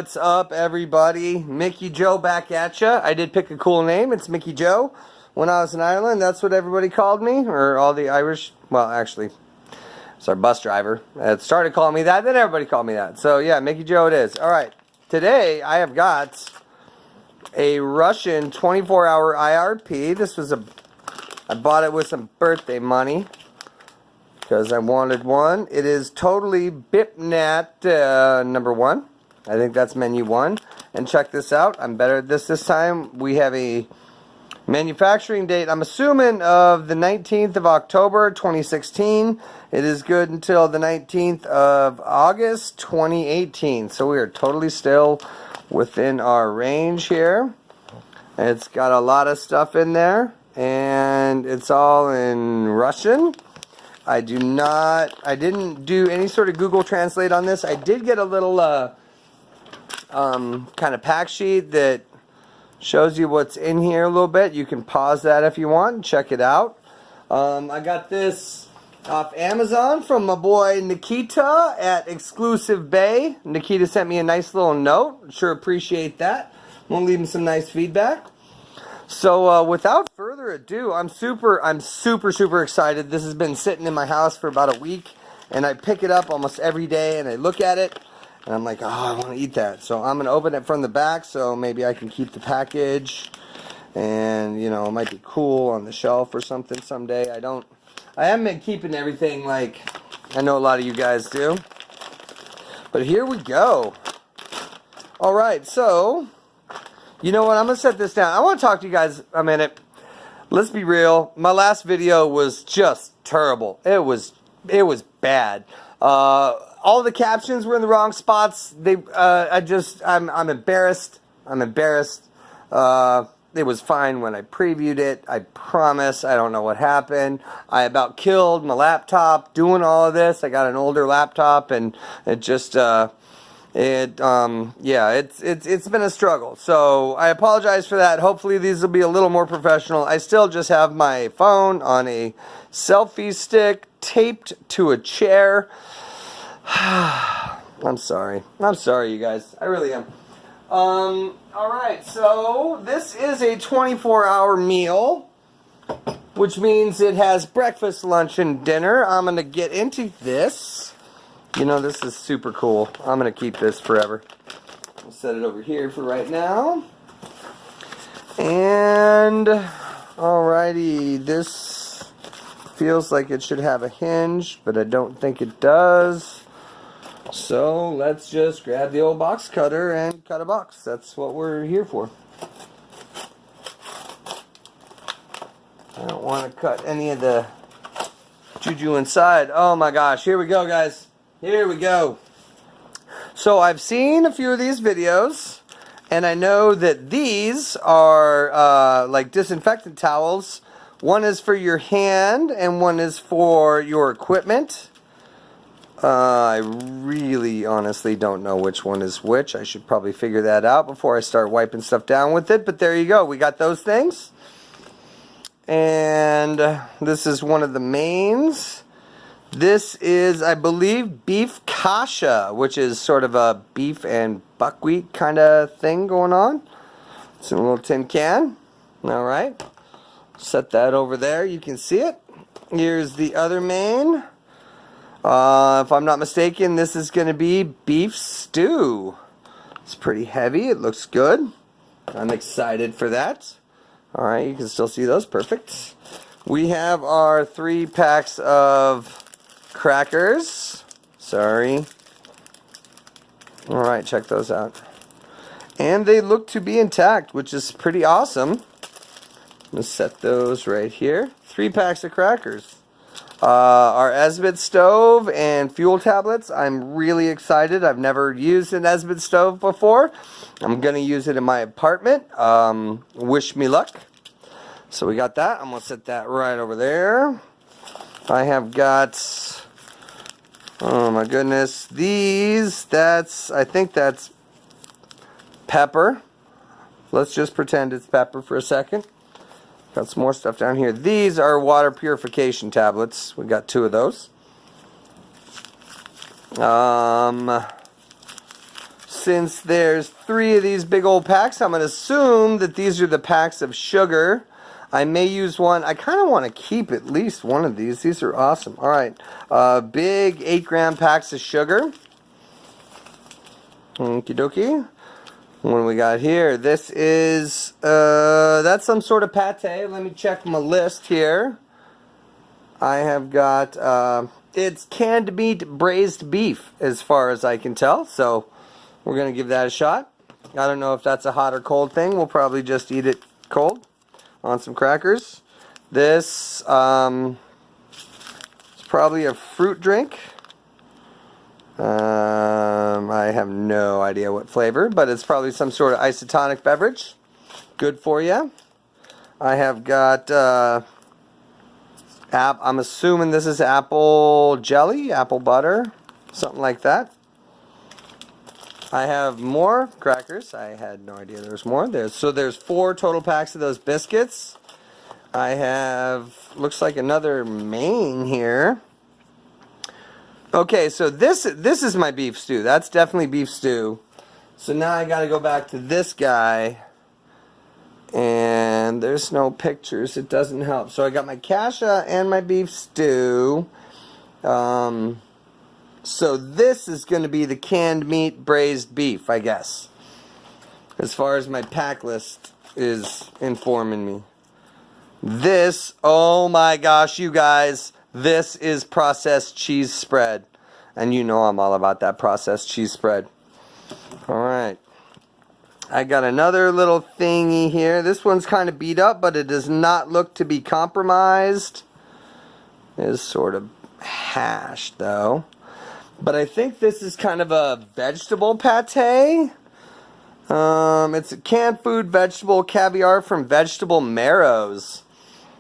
What's up, everybody? Mickey Joe back at ya. I did pick a cool name. It's Mickey Joe. When I was in Ireland, that's what everybody called me, or all the Irish. Well, actually, it's our bus driver. It started calling me that, then everybody called me that. So yeah, Mickey Joe it is. All right, today I have got a Russian 24-hour IRP. I bought it with some birthday money because I wanted one. It is totally BIPNAT number 1. I think that's menu 1. And check this out. I'm better at this time. We have a manufacturing date, I'm assuming, of the 19th of October 2016. It is good until the 19th of August 2018. So we are totally still within our range here. It's got a lot of stuff in there, and it's all in Russian. I didn't do any sort of Google Translate on this. I did get a little kind of pack sheet that shows you what's in here a little bit. You can pause that if you want and check it out. I got this off Amazon from my boy Nikita at Exclusive Bay. Nikita sent me a nice little note. Sure appreciate that. I'm gonna leave him some nice feedback. So without further ado, I'm super excited. This has been sitting in my house for about a week, and I pick it up almost every day and I look at it and I'm like, oh, I want to eat that. So I'm gonna open it from the back so maybe I can keep the package, and you know, it might be cool on the shelf or something someday. I haven't been keeping everything like I know a lot of you guys do, but here we go. All right, so you know what? I'm going to set this down. I want to talk to you guys a minute. Let's be real. My last video was just terrible. It was bad. All the captions were in the wrong spots. I'm embarrassed. I'm embarrassed. It was fine when I previewed it. I promise. I don't know what happened. I about killed my laptop doing all of this. I got an older laptop, and it just it's been a struggle. So I apologize for that. Hopefully these will be a little more professional. I still just have my phone on a selfie stick taped to a chair. I'm sorry. I'm sorry, you guys. I really am. Alright, so this is a 24-hour meal, which means it has breakfast, lunch, and dinner. I'm going to get into this. You know, this is super cool. I'm going to keep this forever. I'll set it over here for right now. And, alrighty, this feels like it should have a hinge, but I don't think it does. So, let's just grab the old box cutter and cut a box. That's what we're here for. I don't want to cut any of the juju inside. Oh my gosh, here we go, guys. Here we go. So I've seen a few of these videos, and I know that these are like disinfectant towels. One is for your hand and one is for your equipment. I really honestly don't know which one is which. I should probably figure that out before I start wiping stuff down with it. But there you go. We got those things. And this is one of the mains. This is, I believe, beef kasha, which is sort of a beef and buckwheat kind of thing going on. It's in a little tin can. Alright. Set that over there. You can see it. Here's the other main. If I'm not mistaken, this is going to be beef stew. It's pretty heavy. It looks good. I'm excited for that. Alright, you can still see those. Perfect. We have our 3 packs of crackers. Sorry. Alright, check those out. And they look to be intact, which is pretty awesome. Let's set those right here. 3 packs of crackers. Our Esbit stove and fuel tablets. I'm really excited. I've never used an Esbit stove before. I'm going to use it in my apartment. Wish me luck. So we got that. I'm going to set that right over there. I have got, oh my goodness, these, I think that's pepper. Let's just pretend it's pepper for a second. Got some more stuff down here. These are water purification tablets. We got 2 of since there's 3 of these big old packs, I'm going to assume that these are the packs of sugar. I may use one. I kind of want to keep at least one of these. These are awesome. All right. Big 8-gram packs of sugar. Okie dokie. What do we got here? This is, that's some sort of pate. Let me check my list here. I have got, it's canned meat braised beef as far as I can tell. So we're going to give that a shot. I don't know if that's a hot or cold thing. We'll probably just eat it cold on some crackers. This is probably a fruit drink. I have no idea what flavor, but it's probably some sort of isotonic beverage. Good for you. I have got, I'm assuming this is apple jelly, apple butter, something like that. I have more crackers. I had no idea there was more. There's 4 total packs of those biscuits. I have, looks like another main here. Okay, so this is my beef stew. That's definitely beef stew. So now I got to go back to this guy. And there's no pictures. It doesn't help. So I got my kasha and my beef stew. So this is going to be the canned meat braised beef, I guess. As far as my pack list is informing me. This, oh my gosh, you guys. This is processed cheese spread. And you know I'm all about that processed cheese spread. Alright. I got another little thingy here. This one's kind of beat up, but it does not look to be compromised. It is sort of hashed, though. But I think this is kind of a vegetable pate. It's a canned food vegetable caviar from vegetable marrows,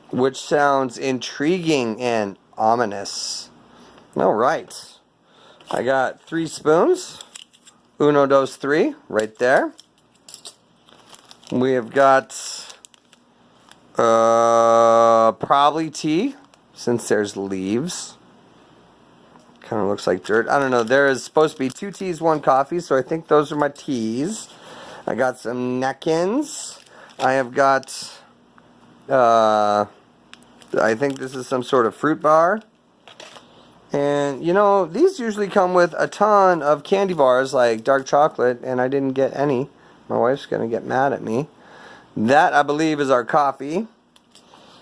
which sounds intriguing and ominous. All right. I got 3 spoons. Uno, dos, 3, right there. We have got probably tea, since there's leaves. Kind of looks like dirt. I don't know. There is supposed to be 2 teas, 1 coffee, so I think those are my teas. I got some napkins. I have got, I think this is some sort of fruit bar. And, you know, these usually come with a ton of candy bars, like dark chocolate, and I didn't get any. My wife's going to get mad at me. That, I believe, is our coffee.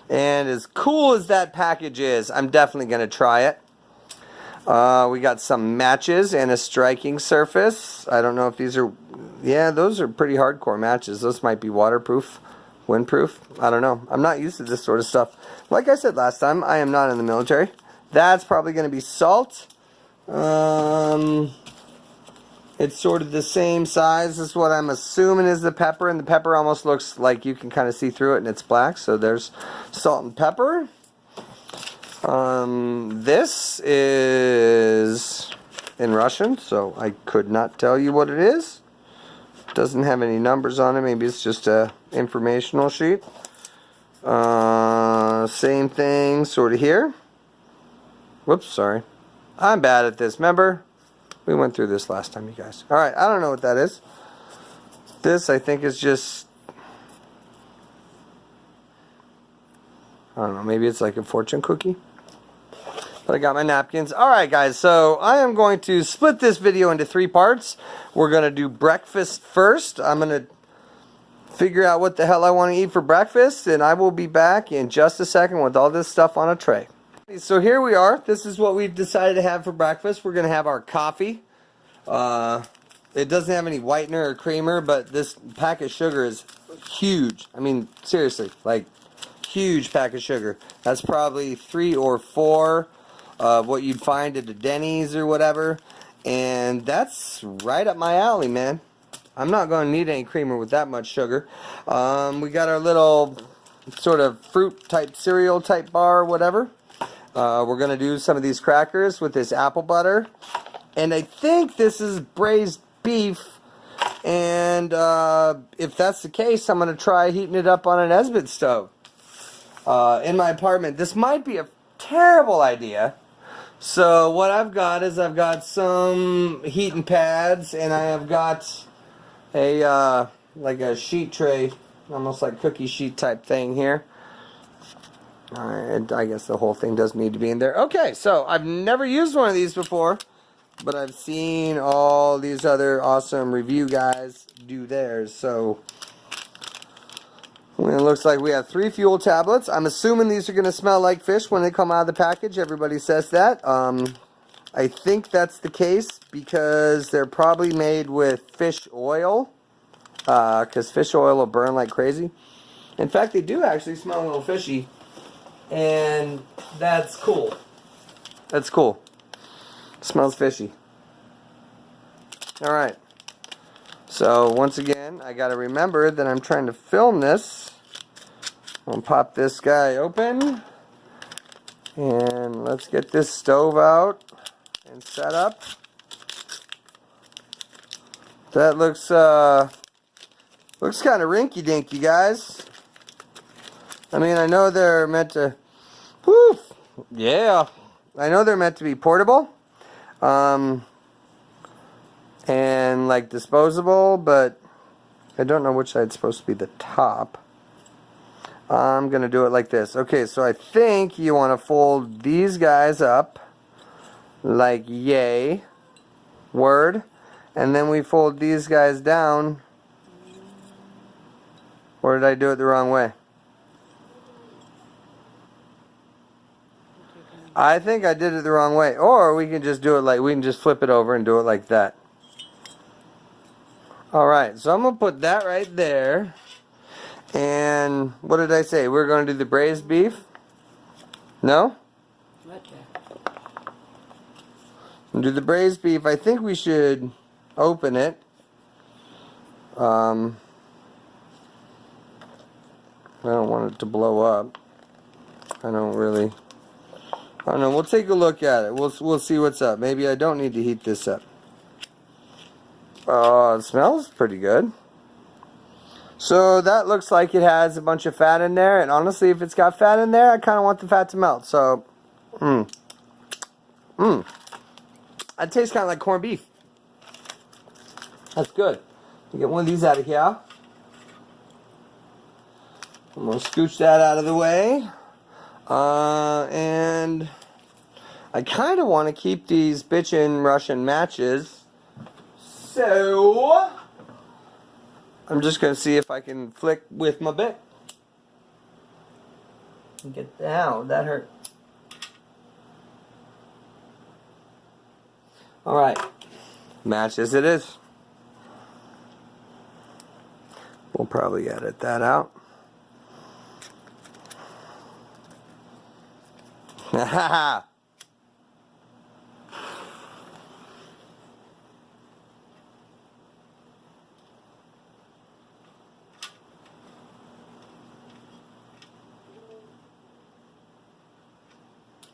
And as cool as that package is, I'm definitely going to try it. We got some matches and a striking surface. I don't know if these are... Yeah, those are pretty hardcore matches. Those might be waterproof, windproof. I don't know. I'm not used to this sort of stuff. Like I said last time, I am not in the military. That's probably going to be salt. It's sort of the same size as what I'm assuming is the pepper. And the pepper almost looks like you can kind of see through it and it's black. So there's salt and pepper. This is in Russian, so I could not tell you what it is. Doesn't have any numbers on it. Maybe it's just a informational sheet. Same thing sort of here. Whoops, sorry. I'm bad at this. Remember? We went through this last time, you guys. Alright, I don't know what that is. This, I think, is just... I don't know, maybe it's like a fortune cookie. But I got my napkins. Alright, guys, so I am going to split this video into 3 parts. We're going to do breakfast first. I'm going to figure out what the hell I want to eat for breakfast, and I will be back in just a second with all this stuff on a tray. So here we are. This is what we've decided to have for breakfast. We're going to have our coffee. It doesn't have any whitener or creamer, but this pack of sugar is huge. I mean, seriously, like, huge pack of sugar. That's probably 3 or 4 of what you'd find at a Denny's or whatever. And that's right up my alley, man. I'm not going to need any creamer with that much sugar. We got our little sort of fruit type cereal type bar or whatever. We're going to do some of these crackers with this apple butter. And I think this is braised beef. And if that's the case, I'm going to try heating it up on an Esbit stove in my apartment. This might be a terrible idea So what I've got is I've got some heating pads, and I have got a like a sheet tray, almost like cookie sheet type thing here. Alright, I guess the whole thing does need to be in there. Okay, so I've never used one of these before, but I've seen all these other awesome review guys do theirs. So it looks like we have 3 fuel tablets. I'm assuming these are going to smell like fish when they come out of the package. Everybody says that. I think that's the case because they're probably made with fish oil, because fish oil will burn like crazy. In fact, they do actually smell a little fishy, and that's cool. That's cool. Smells fishy. Alright. So, once again, I gotta remember that I'm trying to film this. I'll pop this guy open. And let's get this stove out and set up. That looks kind of rinky-dinky, guys. I mean, I know they're meant to... Whew, yeah. I know they're meant to be portable. And like disposable, but I don't know which side's supposed to be the top. I'm gonna do it like this. Okay, so I think you want to fold these guys up like yay, word, and then we fold these guys down. Or did I do it the wrong way? I think I did it the wrong way. Or we can just do it like, we can just flip it over and do it like that. Alright, so I'm going to put that right there. And what did I say? We're going to do the braised beef? No? We'll do the braised beef. I think we should open it. I don't want it to blow up. I don't know. We'll take a look at it. We'll see what's up. Maybe I don't need to heat this up. It smells pretty good. So that looks like it has a bunch of fat in there, and honestly, if it's got fat in there, I kind of want the fat to melt. So, It tastes kind of like corned beef. That's good. Get one of these out of here. I'm gonna scooch that out of the way, and I kind of want to keep these bitchin' Russian matches. So, I'm just going to see if I can flick with my bit. Get down. That hurt. Alright. Match as it is. We'll probably edit that out. Haha.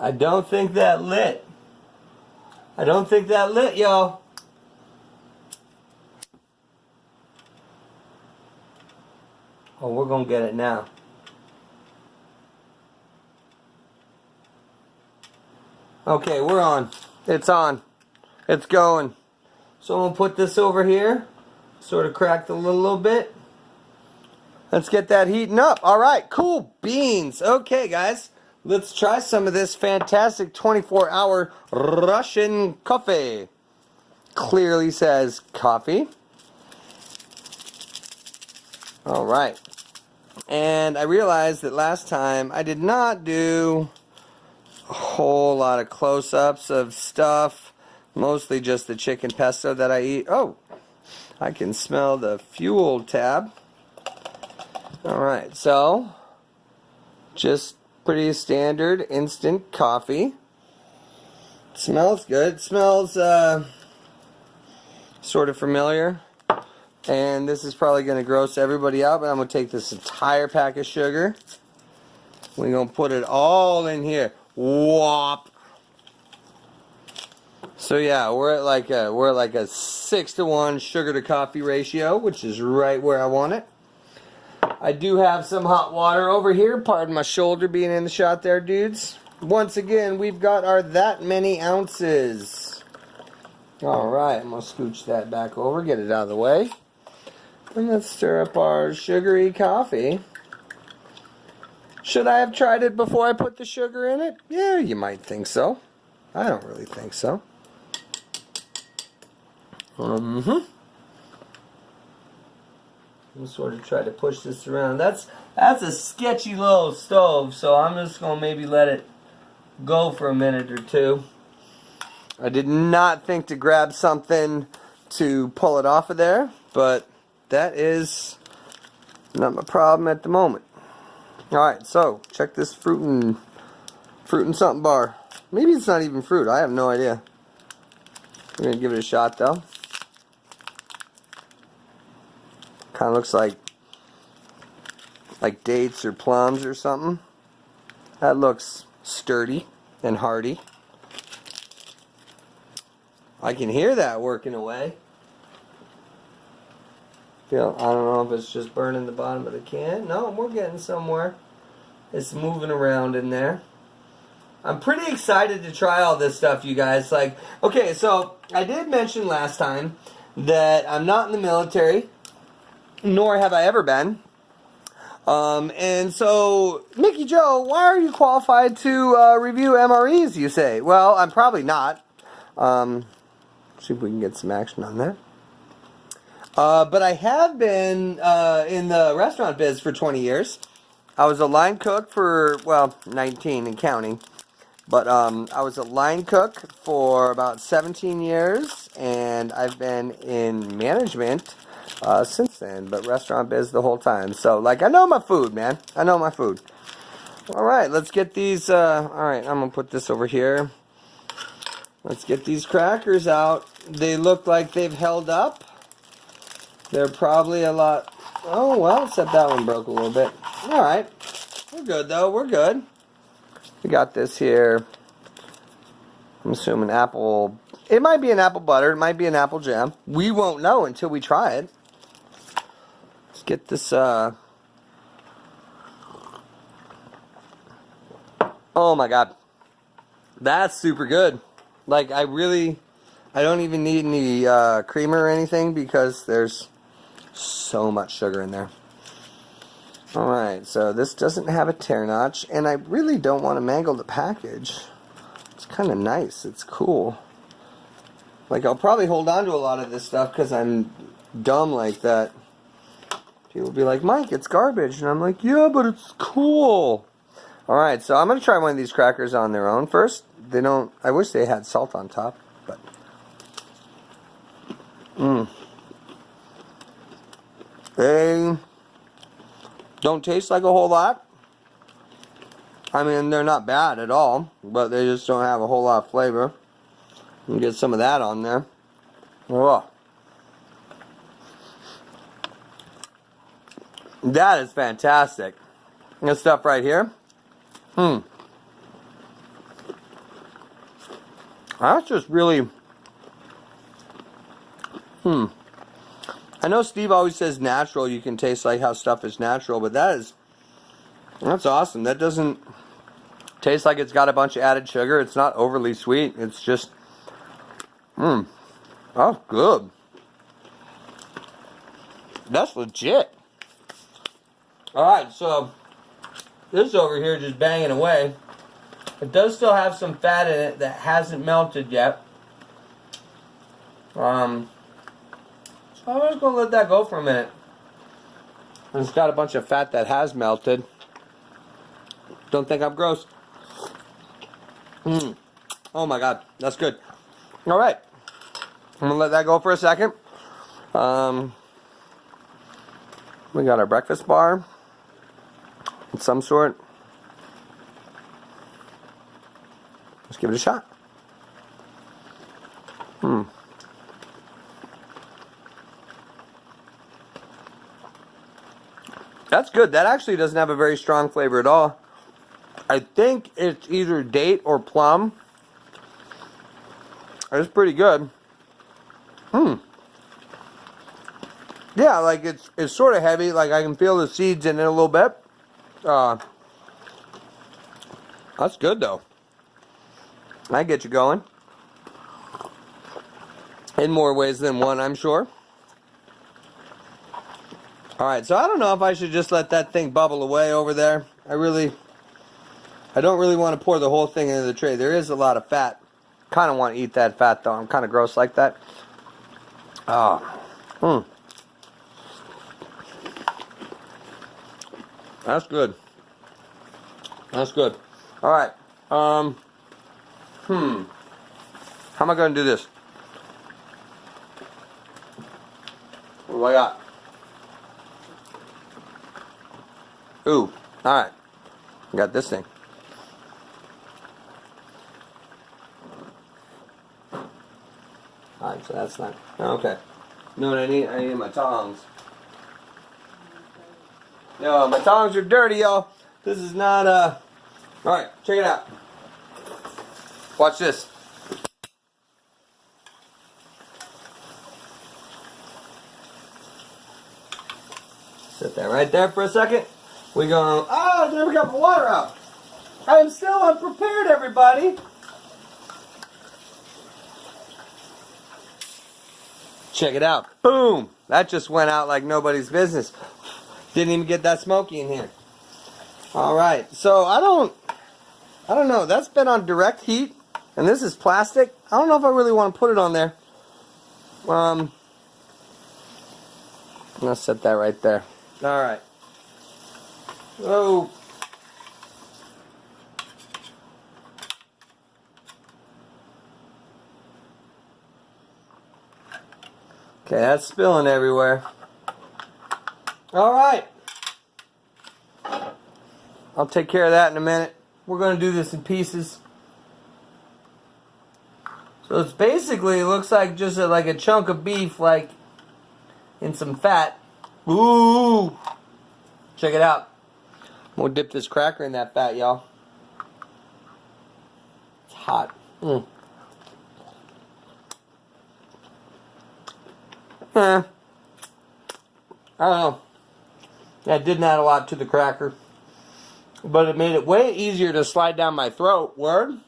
I don't think that lit. I don't think that lit, y'all. Oh, we're gonna get it now. Okay, we're on. It's on. It's going. So I'm gonna put this over here. Sort of cracked a little bit. Let's get that heating up. Alright, cool beans. Okay, guys. Let's try some of this fantastic 24-hour Russian coffee. Clearly says coffee. Alright. And I realized that last time I did not do a whole lot of close-ups of stuff. Mostly just the chicken pesto that I eat. Oh, I can smell the fuel tab. Alright, so just pretty standard instant coffee. Smells good. Smells sort of familiar. And this is probably going to gross everybody out, but I'm going to take this entire pack of sugar. We're going to put it all in here. Whop. So yeah, we're at like a 6-to-1 sugar to coffee ratio, which is right where I want it. I do have some hot water over here. Pardon my shoulder being in the shot there, dudes. once again, we've got our that many ounces. Alright, I'm going to scooch that back over, get it out of the way. And let's stir up our sugary coffee. Should I have tried it before I put the sugar in it? Yeah, you might think so. I don't really think so. I'm sort of try to push this around. That's a sketchy little stove, so I'm just going to maybe let it go for a minute or two. I did not think to grab something to pull it off of there, but that is not my problem at the moment. Alright, so check this fruit and something bar. Maybe it's not even fruit, I have no idea. We're going to give it a shot though. Kind of looks like dates or plums or something. That looks sturdy and hearty. I can hear that working away. I don't know if it's just burning the bottom of the can. No, we're getting somewhere. It's moving around in there. I'm pretty excited to try all this stuff, you guys. Like, okay, so I did mention last time that I'm not in the military, nor have I ever been. And so, Mickey Joe, why are you qualified to review MREs, you say? Well, I'm probably not. See if we can get some action on that. But I have been in the restaurant biz for 20 years. I was a line cook for, well, 19 and counting. But I was a line cook for about 17 years, and I've been in management since then, but restaurant biz the whole time. So, like, I know my food, man. I know my food. All right, let's get these, all right, I'm going to put this over here. Let's get these crackers out. They look like they've held up. They're probably a lot, oh, well, except that one broke a little bit. All right, we're good, though. We're good. We got this here. I'm assuming apple. It might be an apple butter. It might be an apple jam. We won't know until we try it. Let's get this. Oh my god, that's super good. Like I don't even need any creamer or anything because there's so much sugar in there. Alright, so this doesn't have a tear notch, and I really don't want to mangle the package. It's kind of nice, it's cool. Like, I'll probably hold on to a lot of this stuff because I'm dumb like that. People will be like, Mike, it's garbage. And I'm like, yeah, but it's cool. Alright, so I'm going to try one of these crackers on their own first. I wish they had salt on top, but. They don't taste like a whole lot. I mean, they're not bad at all, but they just don't have a whole lot of flavor. You can get some of that on there. Oh. That is fantastic. This stuff right here. That's just really. I know Steve always says natural. You can taste like how stuff is natural, but that's awesome. That doesn't taste like it's got a bunch of added sugar. It's not overly sweet. It's just, that's good. That's legit. All right, so this over here just banging away. It does still have some fat in it that hasn't melted yet. So I'm just going to let that go for a minute. It's got a bunch of fat that has melted. Don't think I'm gross. Oh my god, that's good. Alright. I'm going to let that go for a second. We got our breakfast bar of some sort. Let's give it a shot. That's good. That actually doesn't have a very strong flavor at all. I think it's either date or plum. It's pretty good. Yeah, like it's sort of heavy. Like I can feel the seeds in it a little bit. That's good though. I get you going. In more ways than one, I'm sure. Alright, so I don't know if I should just let that thing bubble away over there. I don't really want to pour the whole thing into the tray. There is a lot of fat. Kind of want to eat that fat though. I'm kind of gross like that. That's good. That's good. Alright. How am I going to do this? What do I got? Ooh. Alright. I got this thing. Alright, so that's not... Okay. No, I need my tongs. No, my tongs are dirty, y'all. This is not, Alright, check it out. Watch this. Sit that right there for a second. We go, oh, I never got my water out. I am still unprepared, everybody. Check it out. Boom. That just went out like nobody's business. Didn't even get that smoky in here. Alright, so I don't know. That's been on direct heat. And this is plastic. I don't know if I really want to put it on there. Let's set that right there. Alright. Oh. Okay, that's spilling everywhere. Alright. I'll take care of that in a minute. We're going to do this in pieces. So it's basically, it looks like just like a chunk of beef, like in some fat. Ooh! Check it out. I'm going to dip this cracker in that fat, y'all. It's hot. I don't know. That didn't add a lot to the cracker. But it made it way easier to slide down my throat. Word?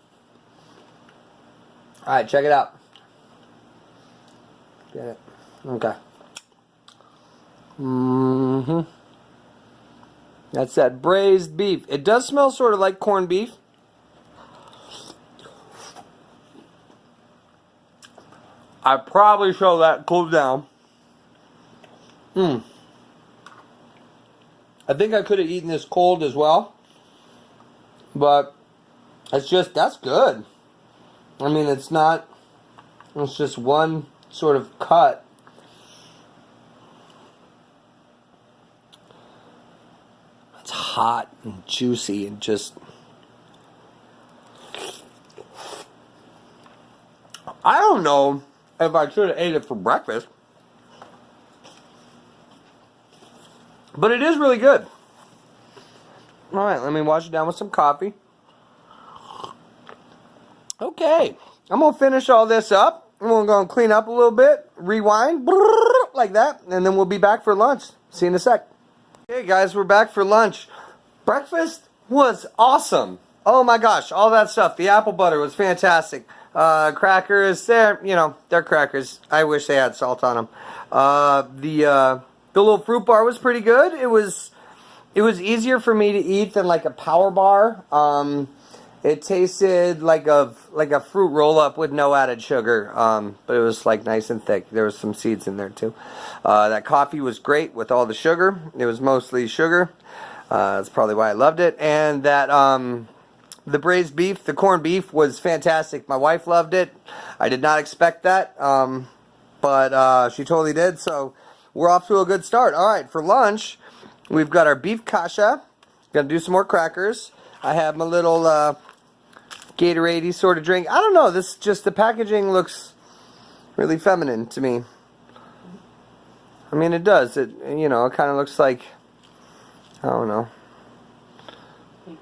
Alright, check it out. Get it? Okay. That's that braised beef. It does smell sort of like corned beef. I probably should that cool down. I think I could have eaten this cold as well. But it's just, that's good. I mean, it's not, it's just one sort of cut. It's hot and juicy and just, I don't know if I should have ate it for breakfast. But it is really good. Alright, let me wash it down with some coffee. Okay, I'm going to finish all this up. We're going to clean up a little bit, rewind, like that, and then we'll be back for lunch. See you in a sec. Okay guys, we're back for lunch. Breakfast was awesome. Oh my gosh, all that stuff. The apple butter was fantastic. Crackers, they're crackers. I wish they had salt on them. The little fruit bar was pretty good. It was easier for me to eat than like a power bar. It tasted like a fruit roll up with no added sugar. But it was like nice and thick. There was some seeds in there too. That coffee was great with all the sugar. It was mostly sugar. That's probably why I loved it. And that the braised beef, the corned beef was fantastic. My wife loved it. I did not expect that. But she totally did. So we're off to a good start. All right, for lunch, we've got our beef kasha. Gonna do some more crackers. I have my little Gatorade-y sort of drink. I don't know. This just, the packaging looks really feminine to me. I mean, it does. It kind of looks like, I don't know. Pink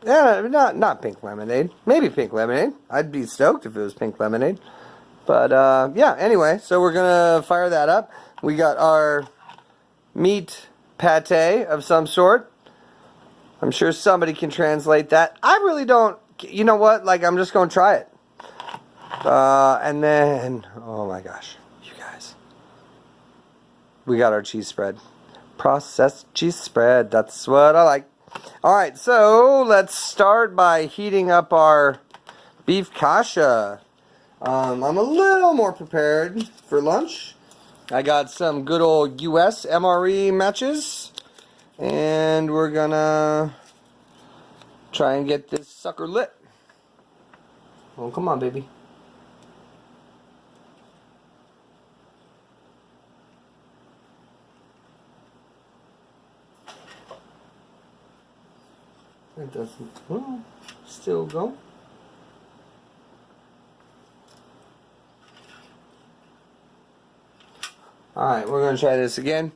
lemonade? Yeah, not pink lemonade. Maybe pink lemonade. I'd be stoked if it was pink lemonade. But yeah. Anyway, so we're gonna fire that up. We got our meat pate of some sort. I'm sure somebody can translate that. I really don't you know what? Like, I'm just going to try it. And then, oh my gosh, you guys. We got our cheese spread. Processed cheese spread. That's what I like. Alright, so let's start by heating up our beef kasha. I'm a little more prepared for lunch. I got some good old US MRE matches. And we're gonna try and get this sucker lit. Oh, come on, baby. It doesn't, well, still go. Alright, we're going to try this again.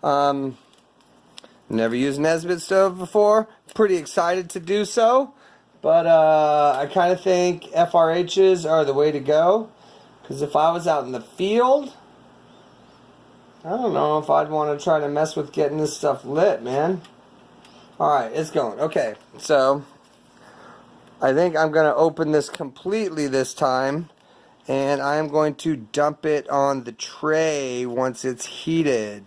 Never used Nesbitt stove before. Pretty excited to do so. But I kind of think FRHs are the way to go. Because if I was out in the field, I don't know if I'd want to try to mess with getting this stuff lit, man. Alright, it's going. Okay, so I think I'm going to open this completely this time. And I'm going to dump it on the tray once it's heated.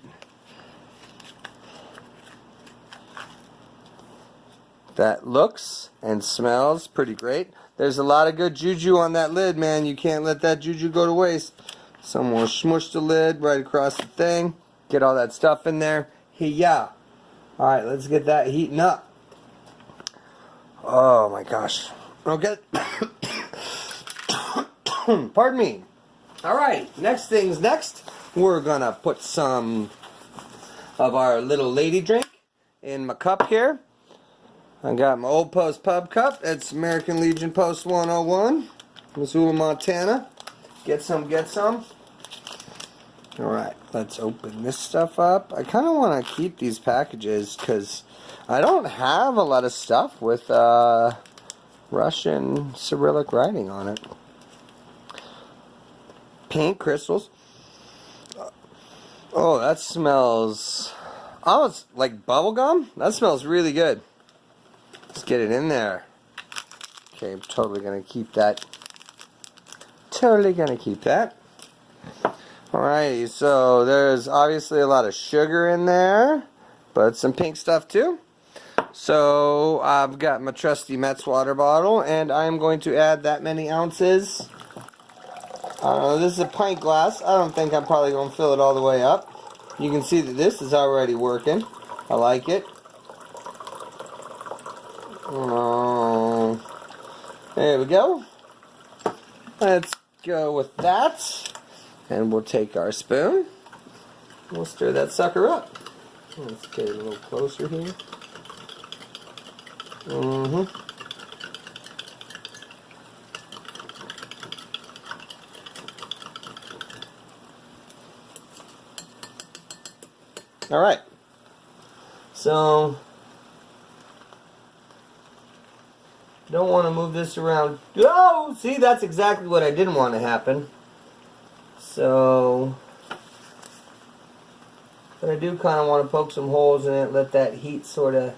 That looks and smells pretty great. There's a lot of good juju on that lid, man. You can't let that juju go to waste. Someone will smush the lid right across the thing. Get all that stuff in there. Hey-ya. Alright, let's get that heating up. Oh my gosh. Okay. Pardon me. Alright, next thing's next. We're gonna put some of our little lady drink in my cup here. I got my Old Post Pub Cup. It's American Legion Post 101. Missoula, Montana. Get some, get some. Alright, let's open this stuff up. I kind of want to keep these packages because I don't have a lot of stuff with Russian Cyrillic writing on it. Pink crystals. Oh, that smells almost like bubblegum. That smells really good. Let's get it in there. Okay, I'm totally going to keep that. Totally going to keep that. Alrighty, so there's obviously a lot of sugar in there, but some pink stuff too. So I've got my trusty Metz water bottle, and I'm going to add that many ounces. This is a pint glass. I don't think I'm probably going to fill it all the way up. You can see that this is already working. I like it. There we go. Let's go with that. And we'll take our spoon. We'll stir that sucker up. Let's get it a little closer here. Alright. So, don't want to move this around. Oh, see, that's exactly what I didn't want to happen. So, but I do kind of want to poke some holes in it, let that heat sort of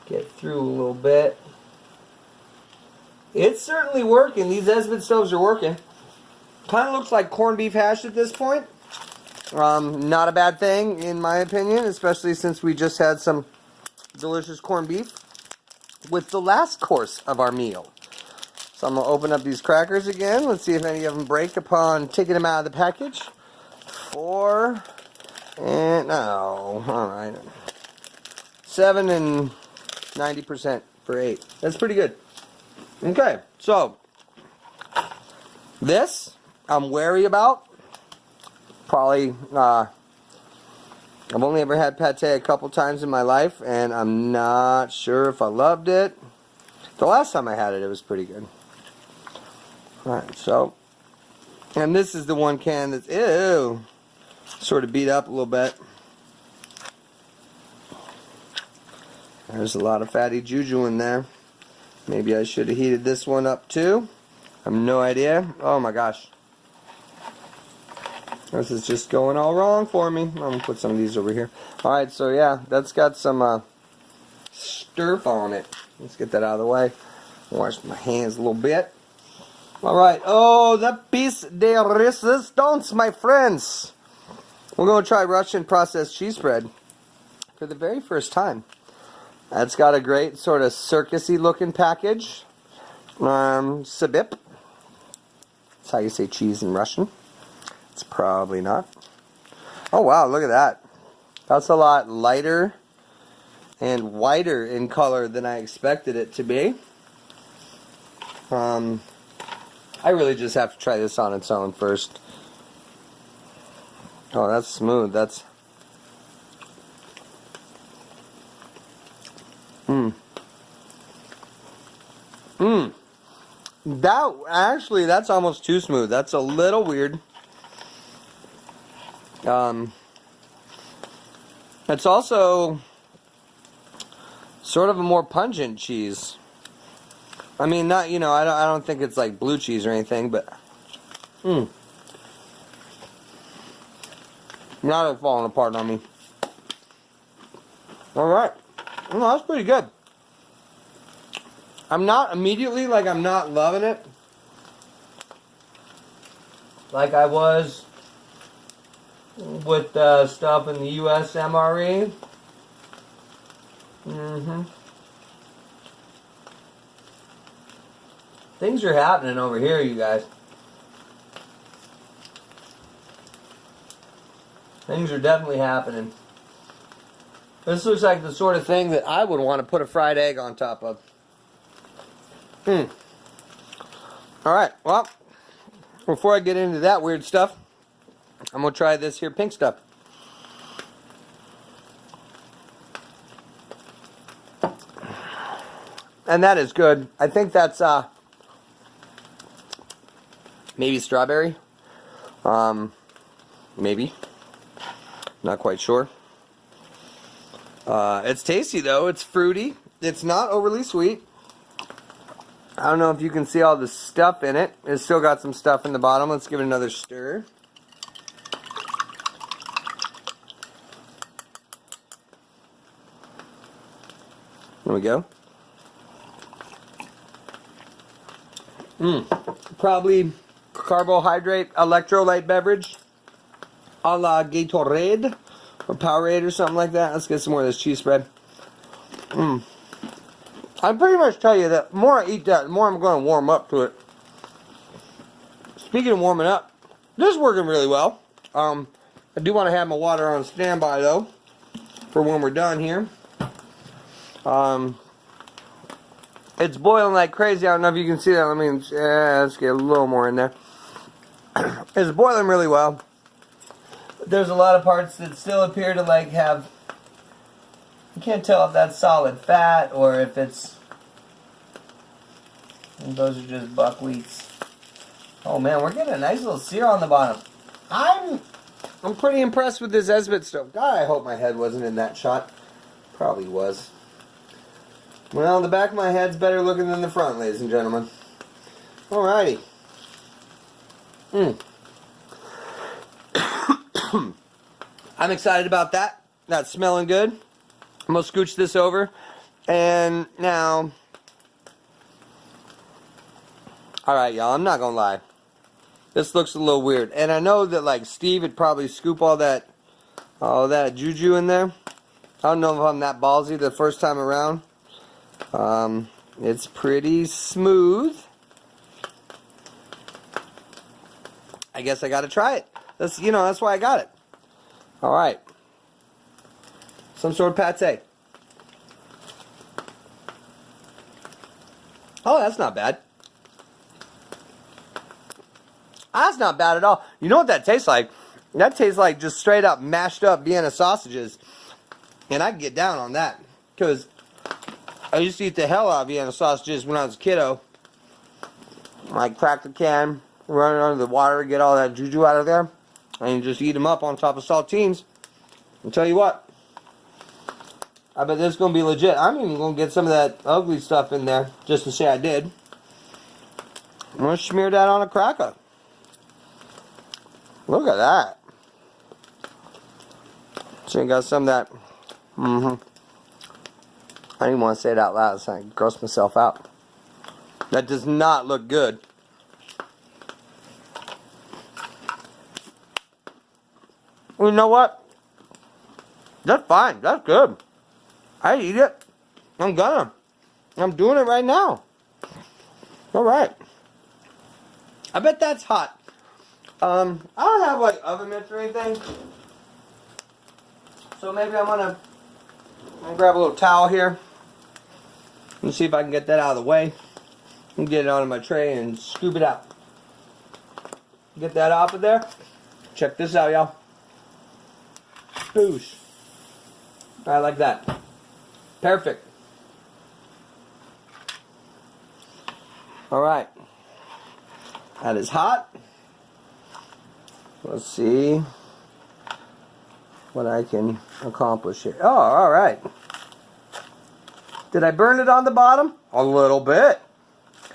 get through a little bit. It's certainly working. These Nesbitt stoves are working. Kind of looks like corned beef hash at this point. Not a bad thing, in my opinion, especially since we just had some delicious corned beef with the last course of our meal. So I'm going to open up these crackers again. Let's see if any of them break upon taking them out of the package. 4, and no, alright. 7 and 90% for 8. That's pretty good. Okay, so this I'm wary about. Probably, I've only ever had pate a couple times in my life, and I'm not sure if I loved it. The last time I had it, it was pretty good. Alright, so, and this is the one can that's, ew, sort of beat up a little bit. There's a lot of fatty juju in there. Maybe I should have heated this one up too. I have no idea. Oh my gosh. This is just going all wrong for me. I'm going to put some of these over here. Alright, so yeah, that's got some sturf on it. Let's get that out of the way. Wash my hands a little bit. Alright, oh, the piece de resistance, my friends. We're going to try Russian processed cheese spread for the very first time. It's got a great sort of circusy looking package. Sumbitch. That's how you say cheese in Russian. It's probably not. Oh wow, look at that. That's a lot lighter and whiter in color than I expected it to be. I really just have to try this on its own first. Oh, that's smooth. That's... That's almost too smooth. That's a little weird. It's also sort of a more pungent cheese. I mean, not, you know, I don't think it's like blue cheese or anything, but now it's falling apart on me. All right, well, that's pretty good. I'm not immediately, like, I'm not loving it like I was with stuff in the US MRE. Things are happening over here, you guys. Things are definitely happening. This looks like the sort of thing that I would want to put a fried egg on top of. Alright, well, before I get into that weird stuff, I'm going to try this here pink stuff. And that is good. I think that's maybe strawberry. Maybe. Not quite sure. It's tasty though. It's fruity. It's not overly sweet. I don't know if you can see all the stuff in it. It's still got some stuff in the bottom. Let's give it another stir. There we go. Probably carbohydrate electrolyte beverage a la Gatorade or Powerade or something like that. Let's get some more of this cheese spread. I pretty much tell you that the more I eat that, the more I'm going to warm up to it. Speaking of warming up, this is working really well. I do want to have my water on standby though for when we're done here. It's boiling like crazy. I don't know if you can see that. Let's get a little more in there. It's boiling really well. There's a lot of parts that still appear to like have... You can't tell if that's solid fat or if it's... And those are just buckwheats. Oh man, we're getting a nice little sear on the bottom. I'm pretty impressed with this Esbit stove. God, I hope my head wasn't in that shot. Probably was. Well, the back of my head's better looking than the front, ladies and gentlemen. Alrighty. I'm excited about that. That's smelling good. I'm going to scooch this over. And now... Alright, y'all. I'm not going to lie. This looks a little weird. And I know that, like, Steve would probably scoop all that juju in there. I don't know if I'm that ballsy the first time around. It's pretty smooth. I guess I got to try it. That's why I got it. All right. Some sort of pate. Oh, that's not bad. That's not bad at all. You know what that tastes like? That tastes like just straight up mashed up Vienna sausages. And I can get down on that. Because I used to eat the hell out of Vienna sausages when I was a kiddo. I'd crack the can, run it under the water, get all that juju out of there, and just eat them up on top of saltines. I'll tell you what, I bet this is going to be legit. I'm even going to get some of that ugly stuff in there, just to say I did. I'm going to smear that on a cracker. Look at that. So you got some of that. I didn't want to say it out loud, so I gross myself out. That does not look good. Well, you know what? That's fine. That's good. I eat it. I'm gonna. I'm doing it right now. All right. I bet that's hot. I don't have like oven mitts or anything. So maybe I'm gonna grab a little towel here and see if I can get that out of the way and get it onto my tray and scoop it out. Get that off of there. Check this out, y'all. Boosh. I like that. Perfect. All right. That is hot. Let's see what I can accomplish here. Oh, all right. Did I burn it on the bottom? A little bit.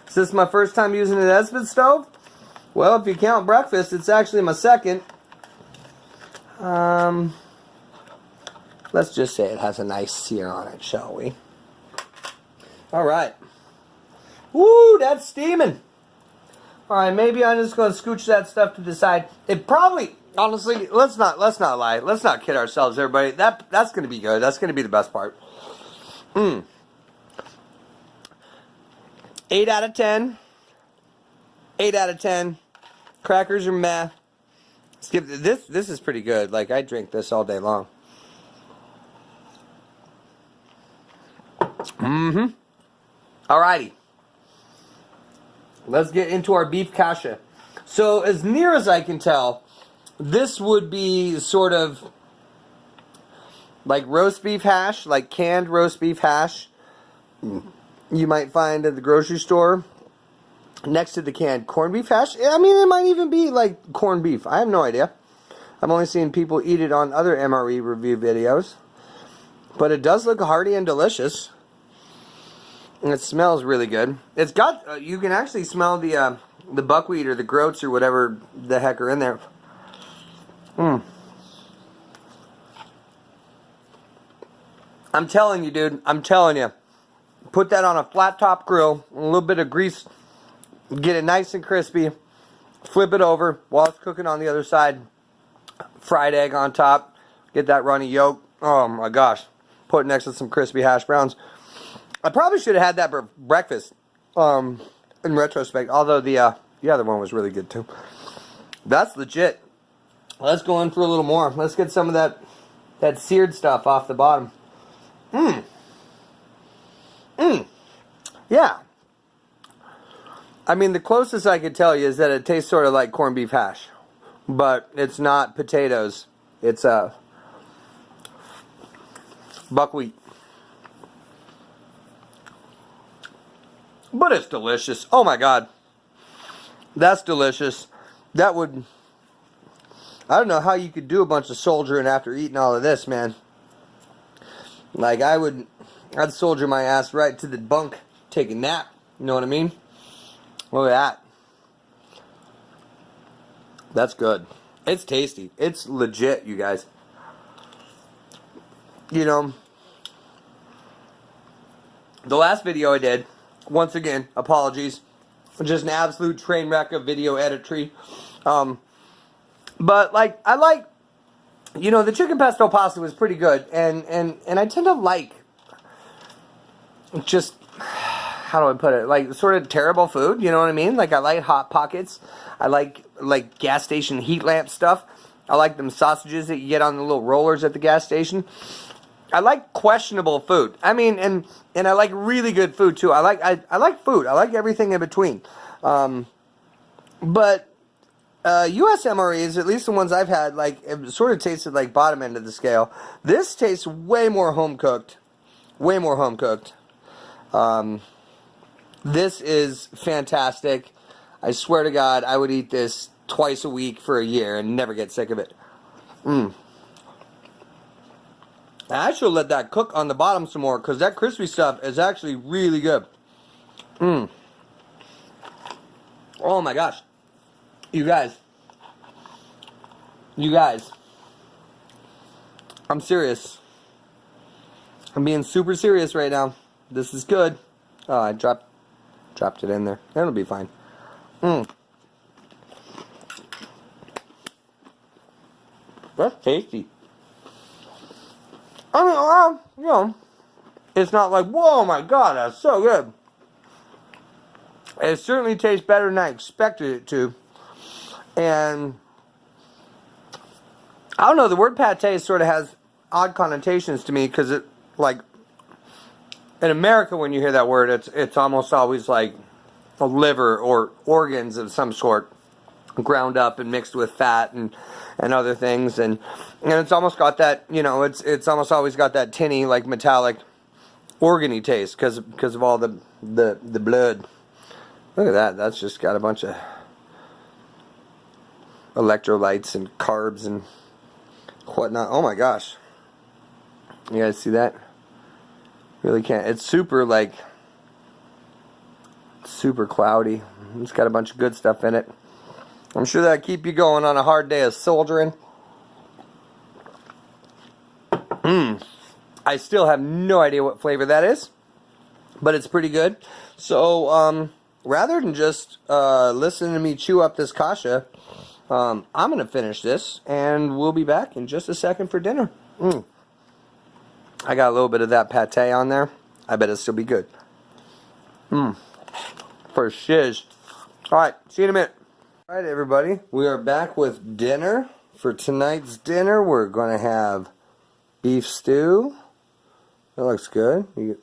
Is this my first time using an Esmond stove? Well, if you count breakfast, it's actually my second. Let's just say it has a nice sear on it, shall we? All right. Woo, that's steaming. All right, maybe I'm just going to scooch that stuff to the side. It probably, honestly, let's not lie. Let's not kid ourselves, everybody. That's going to be good. That's going to be the best part. 8 out of 10. 8 out of 10. Crackers are meh. Skip this. This is pretty good. Like, I drink this all day long. Alrighty. Let's get into our beef kasha. So, as near as I can tell, this would be sort of like roast beef hash, like canned roast beef hash you might find at the grocery store next to the canned corned beef hash. I mean, it might even be like corned beef. I have no idea. I've only seen people eat it on other MRE review videos. But it does look hearty and delicious. And it smells really good. It's got, you can actually smell the buckwheat or the groats or whatever the heck are in there. I'm telling you, dude. I'm telling you. Put that on a flat top grill, a little bit of grease, get it nice and crispy, flip it over while it's cooking on the other side, fried egg on top, get that runny yolk. Oh my gosh. Put it next to some crispy hash browns. I probably should have had that for breakfast, in retrospect, although the other one was really good too. That's legit. Let's go in for a little more. Let's get some of that seared stuff off the bottom. Yeah. I mean, the closest I could tell you is that it tastes sort of like corned beef hash. But it's not potatoes. It's buckwheat. But it's delicious. Oh my god. That's delicious. That would... I don't know how you could do a bunch of soldiering after eating all of this, man. Like, I'd soldier my ass right to the bunk, take a nap. You know what I mean? Look at that. That's good. It's tasty. It's legit, you guys. You know, the last video I did, once again, apologies, just an absolute train wreck of video editry. But like, I like, you know, the chicken pesto pasta was pretty good, and I tend to like just, how do I put it, like sort of terrible food, you know what I mean? Like, I like Hot Pockets, I like gas station heat lamp stuff, I like them sausages that you get on the little rollers at the gas station. I like questionable food. I mean, and I like really good food too. I like food. I like everything in between. But U.S. MREs, at least the ones I've had, like, it sort of tasted like bottom end of the scale. This tastes way more home cooked. Way more home cooked. This is fantastic. I swear to God, I would eat this twice a week for a year and never get sick of it. I should let that cook on the bottom some more, because that crispy stuff is actually really good. Oh my gosh. You guys. I'm serious. I'm being super serious right now. This is good. Oh, I dropped Dropped it in there. That'll be fine. Mmm. That's tasty. I mean, you know, it's not like, whoa, my God, that's so good. It certainly tastes better than I expected it to. And I don't know, the word pate sort of has odd connotations to me because it, like, in America, when you hear that word, it's almost always like a liver or organs of some sort, ground up and mixed with fat and other things, and it's almost got that, you know, it's almost always got that tinny, like metallic, organy taste because of all the blood. Look at that. That's just got a bunch of electrolytes and carbs and whatnot. Oh my gosh. You guys see that? Really can't. It's super, like, super cloudy. It's got a bunch of good stuff in it. I'm sure that'll keep you going on a hard day of soldiering. I still have no idea what flavor that is, but it's pretty good. So, rather than just listen to me chew up this kasha, I'm going to finish this, and we'll be back in just a second for dinner. I got a little bit of that pate on there. I bet it'll still be good. For shiz. Alright, see you in a minute. Alright, everybody. We are back with dinner. For tonight's dinner, we're going to have beef stew. That looks good. I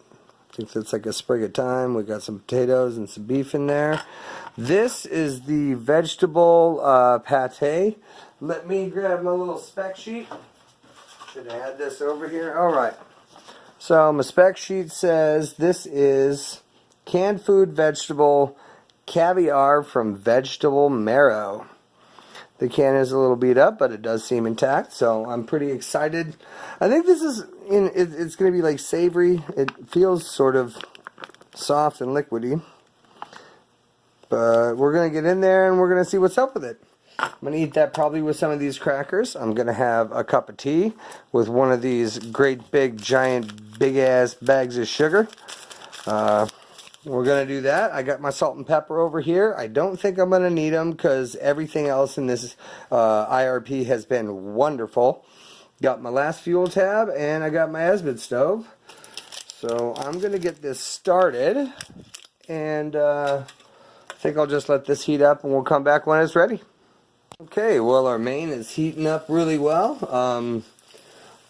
think that's like a sprig of thyme. We got some potatoes and some beef in there. This is the vegetable pate. Let me grab my little spec sheet. Should have had this over here. Alright. So my spec sheet says this is canned food vegetable caviar from Vegetable Marrow. The can is a little beat up, but it does seem intact, so I'm pretty excited. I think this is it's going to be like savory. It feels sort of soft and liquidy. But we're going to get in there and we're going to see what's up with it. I'm going to eat that probably with some of these crackers. I'm going to have a cup of tea with one of these great big giant big ass bags of sugar. We're going to do that. I got my salt and pepper over here. I don't think I'm going to need them because everything else in this IRP has been wonderful. Got my last fuel tab and I got my Esmond stove. So I'm going to get this started, and I think I'll just let this heat up and we'll come back when it's ready. Okay, well, our main is heating up really well.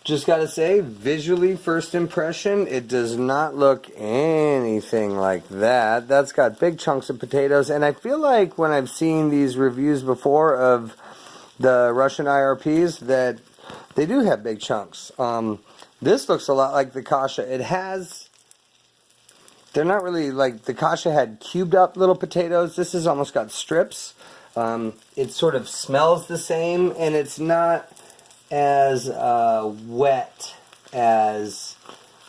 Just gotta say, visually, first impression, it does not look anything like that. That's got big chunks of potatoes, and I feel like when I've seen these reviews before of the Russian IRPs that they do have big chunks. This looks a lot like the kasha. It has, they're not really like, the kasha had cubed up little potatoes. This has almost got strips. It sort of smells the same, and it's not as wet as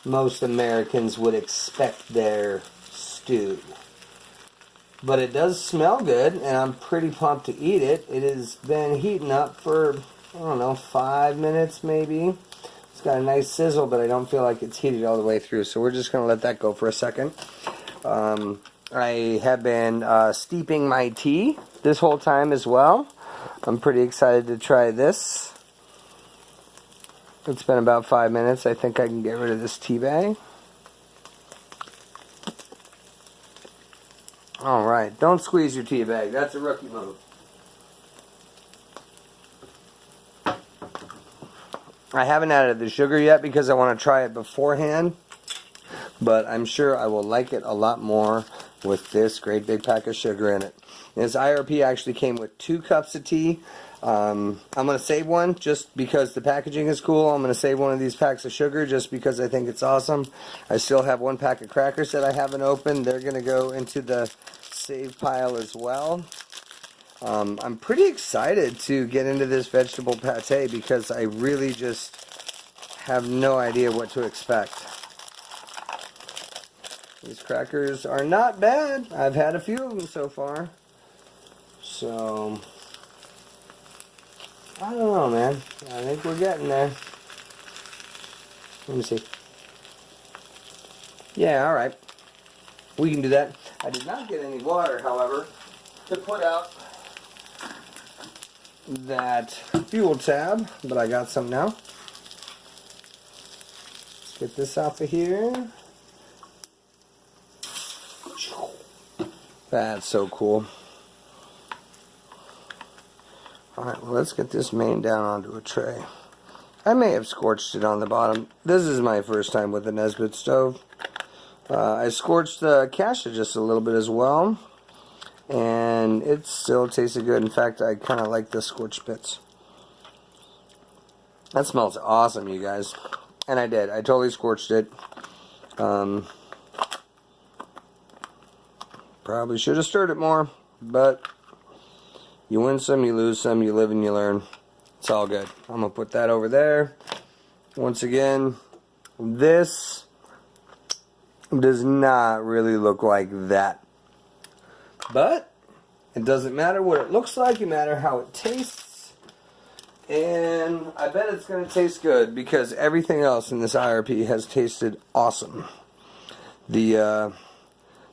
most Americans would expect their stew. But it does smell good, and I'm pretty pumped to eat it. It has been heating up for, I don't know, 5 minutes maybe. It's got a nice sizzle, but I don't feel like it's heated all the way through, so we're just going to let that go for a second. I have been steeping my tea this whole time as well. I'm pretty excited to try this. It's been about 5 minutes. I think I can get rid of this tea bag. Alright, don't squeeze your tea bag. That's a rookie move. I haven't added the sugar yet because I want to try it beforehand. But I'm sure I will like it a lot more with this great big pack of sugar in it. This IRP actually came with 2 cups of tea. I'm going to save one just because the packaging is cool. I'm going to save one of these packs of sugar just because I think it's awesome. I still have 1 pack of crackers that I haven't opened. They're going to go into the save pile as well. I'm pretty excited to get into this vegetable pate because I really just have no idea what to expect. These crackers are not bad. I've had a few of them so far. So, I don't know, man. I think we're getting there. Let me see. Yeah, alright. we can do that. I did not get any water, however, to put out that fuel tab, but I got some now. Let's get this off of here. That's so cool. Alright, well, let's get this main down onto a tray. I may have scorched it on the bottom. This is my first time with the Nesbitt stove. I scorched the cache just a little bit as well, and it still tasted good. In fact, I kind of like the scorched bits. That smells awesome, you guys. And I did. I totally scorched it. Probably should have stirred it more, but you win some, you lose some, you live and you learn. It's all good. I'm going to put that over there. Once again, this does not really look like that. But it doesn't matter what it looks like, it matters how it tastes. And I bet it's going to taste good because everything else in this IRP has tasted awesome. The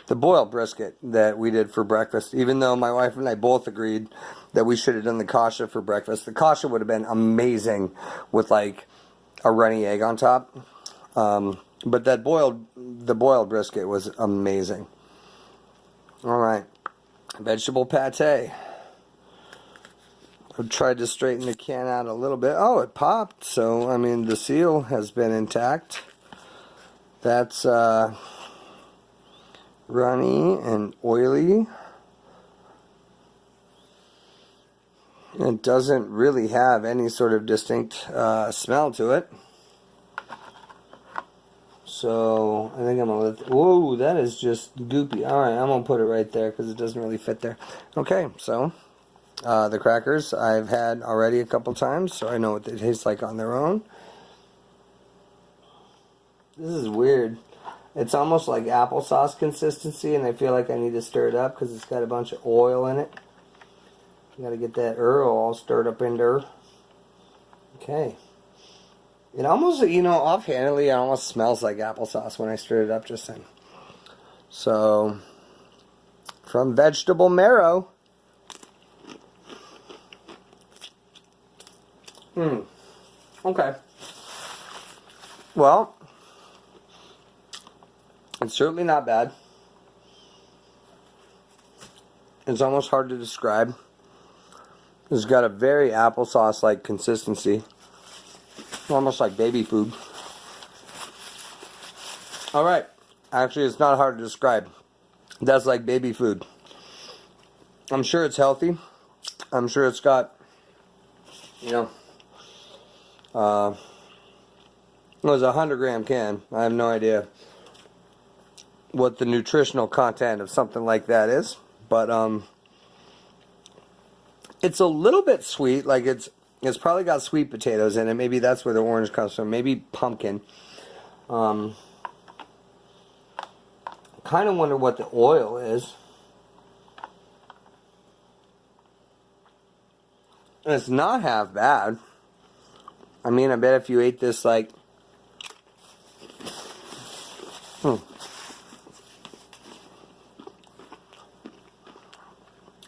boiled brisket that we did for breakfast, even though my wife and I both agreed that we should have done the kasha for breakfast. The kasha would have been amazing with like a runny egg on top. But the boiled brisket was amazing. Alright, vegetable pate. I've tried to straighten the can out a little bit. Oh, it popped. So, I mean, the seal has been intact. That's runny and oily. It doesn't really have any sort of distinct smell to it. So, I think I'm going to let... Whoa, that is just goopy. Alright, I'm going to put it right there because it doesn't really fit there. Okay, so, the crackers I've had already a couple times, so I know what they taste like on their own. This is weird. It's almost like applesauce consistency, and I feel like I need to stir it up because it's got a bunch of oil in it. You got to get that Earl all stirred up in there. Okay. It almost, you know, offhandedly, it almost smells like applesauce when I stir it up just then. So, from Vegetable Marrow. Okay. Well, it's certainly not bad. It's almost hard to describe. It's got a very applesauce-like consistency. Almost like baby food. Alright. Actually, it's not hard to describe. That's like baby food. I'm sure it's healthy. I'm sure it's got, you know, it was a 100-gram can. I have no idea what the nutritional content of something like that is. But, it's a little bit sweet. Like, it's probably got sweet potatoes in it. Maybe that's where the orange comes from. Maybe pumpkin. Kind of wonder what the oil is. And it's not half bad. I mean, I bet if you ate this, like...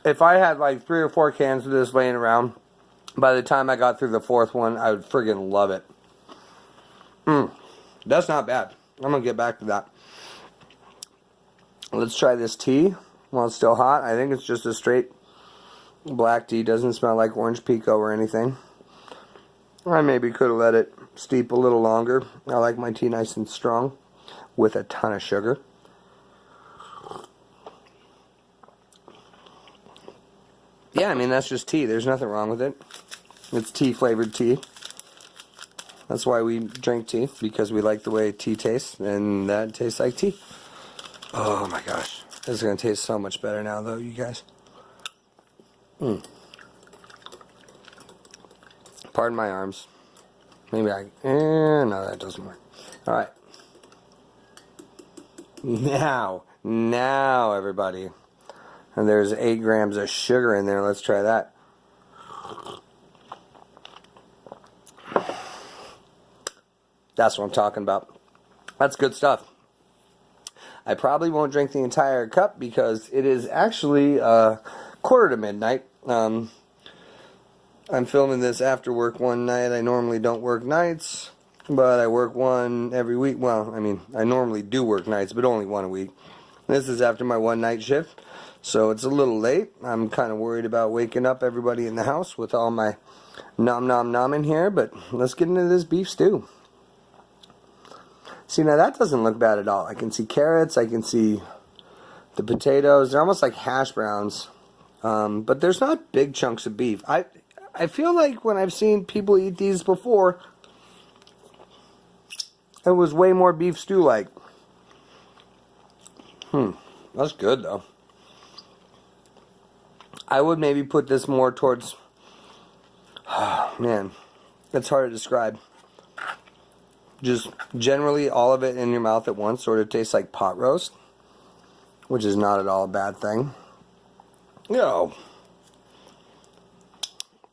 If I had like 3 or 4 cans of this laying around, by the time I got through the 4th one, I would friggin' love it. That's not bad. I'm going to get back to that. Let's try this tea while it's still hot. I think it's just a straight black tea. Doesn't smell like orange pico or anything. I maybe could have let it steep a little longer. I like my tea nice and strong with a ton of sugar. Yeah, I mean, that's just tea. There's nothing wrong with it. It's tea-flavored tea. That's why we drink tea, because we like the way tea tastes, and that tastes like tea. Oh my gosh. This is going to taste so much better now, though, you guys. Pardon my arms. Maybe I... no, that doesn't work. Alright. Now, everybody. And there's 8 grams of sugar in there. Let's try that. That's what I'm talking about. That's good stuff. I probably won't drink the entire cup because it is actually 1:45 to midnight. I'm filming this after work one night. I normally don't work nights, but I work one every week. Well, I mean, I normally do work nights, but only one a week. This is after my one night shift, so it's a little late. I'm kind of worried about waking up everybody in the house with all my nom nom nom in here, but let's get into this beef stew. See, now that doesn't look bad at all. I can see carrots, I can see the potatoes. They're almost like hash browns, but there's not big chunks of beef. I feel like when I've seen people eat these before, it was way more beef stew-like. That's good though. I would maybe put this more towards, man, it's hard to describe. Just generally all of it in your mouth at once sort of tastes like pot roast, which is not at all a bad thing. No.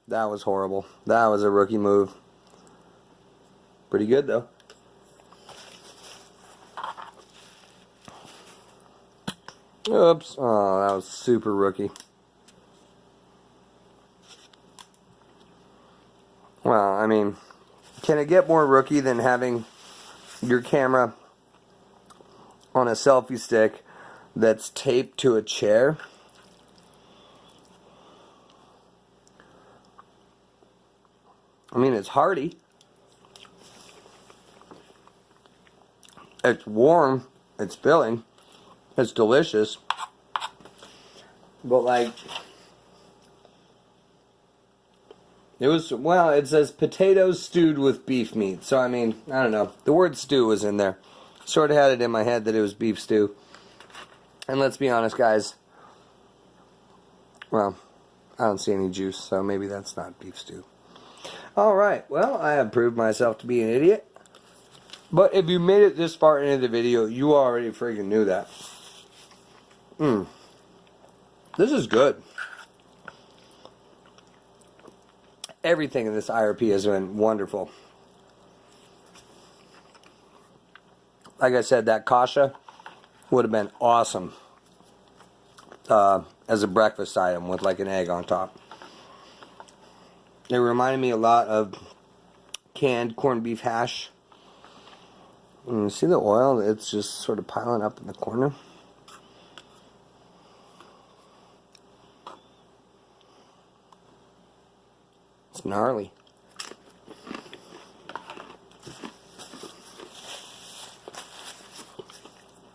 That was horrible. That was a rookie move. Pretty good though. Oops. Oh, that was super rookie. Well, I mean, can it get more rookie than having your camera on a selfie stick that's taped to a chair? I mean, it's hearty. It's warm. It's filling. It's delicious. But like, it was, well, it says potatoes stewed with beef meat. So I mean, I don't know. The word stew was in there. Sort of had it in my head that it was beef stew. And let's be honest, guys. Well, I don't see any juice, so maybe that's not beef stew. Alright, well, I have proved myself to be an idiot. But if you made it this far into the video, you already freaking knew that. This is good. Everything in this IRP has been wonderful. Like I said, that kasha would have been awesome as a breakfast item with like an egg on top. It reminded me a lot of canned corned beef hash. And you see the oil? It's just sort of piling up in the corner. It's gnarly.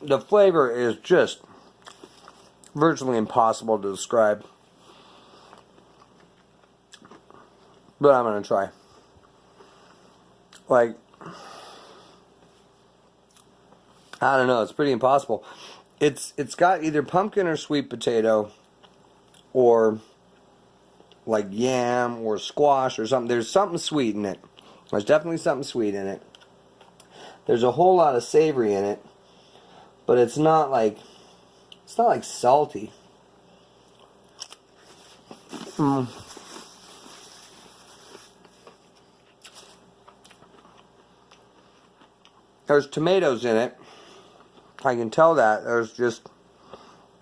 The flavor is just virtually impossible to describe. But I'm going to try. Like, I don't know, it's pretty impossible. It's got either pumpkin or sweet potato or like yam or squash or something. There's something sweet in it. There's definitely something sweet in it. There's a whole lot of savory in it, but it's not like salty. There's tomatoes in it. I can tell that. There's just,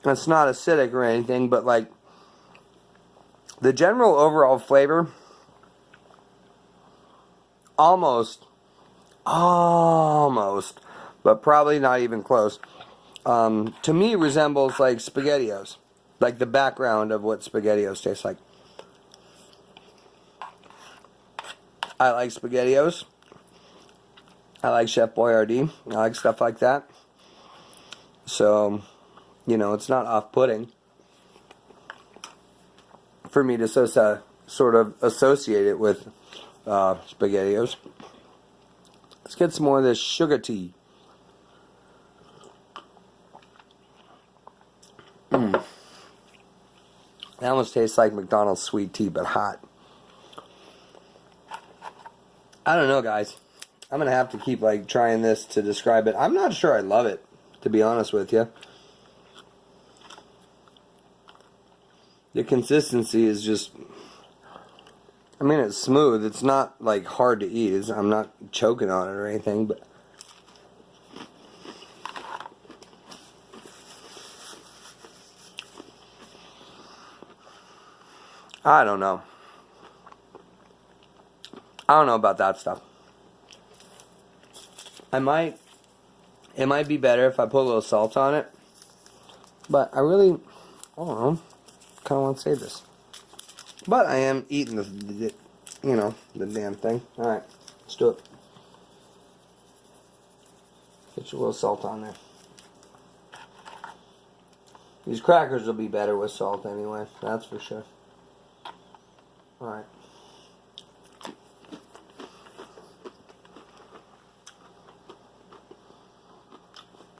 it's not acidic or anything, but like the general overall flavor almost, but probably not even close, to me resembles like SpaghettiOs, like the background of what SpaghettiOs taste like. I like SpaghettiOs. I like Chef Boyardee. I like stuff like that. So, you know, it's not off-putting for me to sort of associate it with SpaghettiOs. Let's get some more of this sugar tea. That almost tastes like McDonald's sweet tea, but hot. I don't know, guys. I'm going to have to keep like trying this to describe it. I'm not sure I love it, to be honest with you. The consistency is just, I mean, it's smooth. It's not like hard to eat. I'm not choking on it or anything, but I don't know. I don't know about that stuff. It might be better if I put a little salt on it. But I don't know, kind of want to say this. But I am eating the damn thing. Alright, let's do it. Get your little salt on there. These crackers will be better with salt anyway, that's for sure. Alright.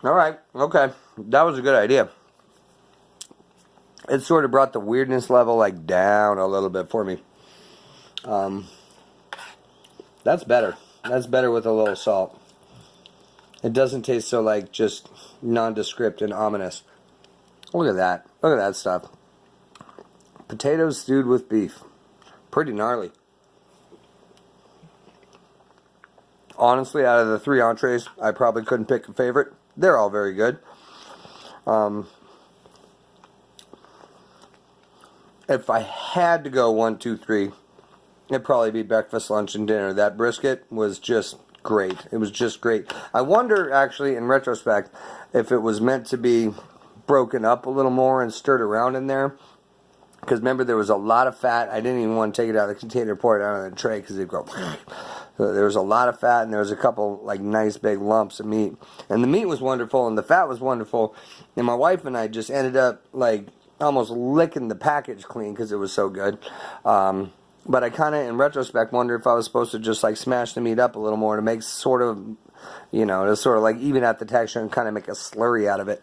Alright, okay. That was a good idea. It sort of brought the weirdness level like down a little bit for me. That's better. That's better with a little salt. It doesn't taste so like just nondescript and ominous. Look at that. Look at that stuff. Potatoes stewed with beef. Pretty gnarly. Honestly, out of the 3 entrees, I probably couldn't pick a favorite. They're all very good. If I had to go 1, 2, 3, it'd probably be breakfast, lunch, and dinner. That brisket was just great. It was just great. I wonder, actually, in retrospect, if it was meant to be broken up a little more and stirred around in there. Because remember, there was a lot of fat. I didn't even want to take it out of the container, pour it out on the tray, because it'd go. So there was a lot of fat, and there was a couple like nice big lumps of meat. And the meat was wonderful, and the fat was wonderful. And my wife and I just ended up like almost licking the package clean because it was so good. But I kind of, in retrospect, wonder if I was supposed to just like smash the meat up a little more to make sort of, to sort of like even out the texture and kind of make a slurry out of it.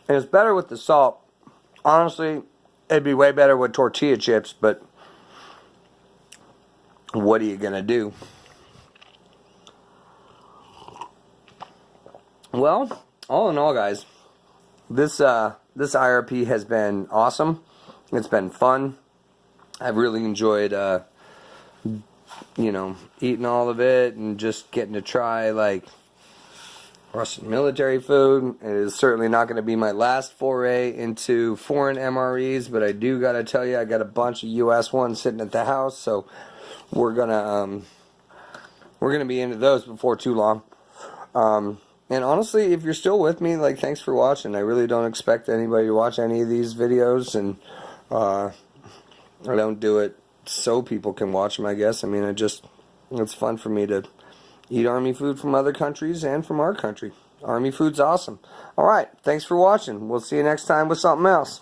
And it's better with the salt. Honestly, it'd be way better with tortilla chips, but what are you going to do? Well, all in all, guys, this IRP has been awesome. It's been fun. I've really enjoyed, eating all of it and just getting to try, like, Russian military food. It is certainly not going to be my last foray into foreign MREs, but I do got to tell you, I got a bunch of U.S. ones sitting at the house, so we're gonna be into those before too long. And honestly, if you're still with me, like, thanks for watching. I really don't expect anybody to watch any of these videos, and I don't do it so people can watch them, I guess. I mean, it's fun for me to eat Army food from other countries and from our country. Army food's awesome. Alright, thanks for watching. We'll see you next time with something else.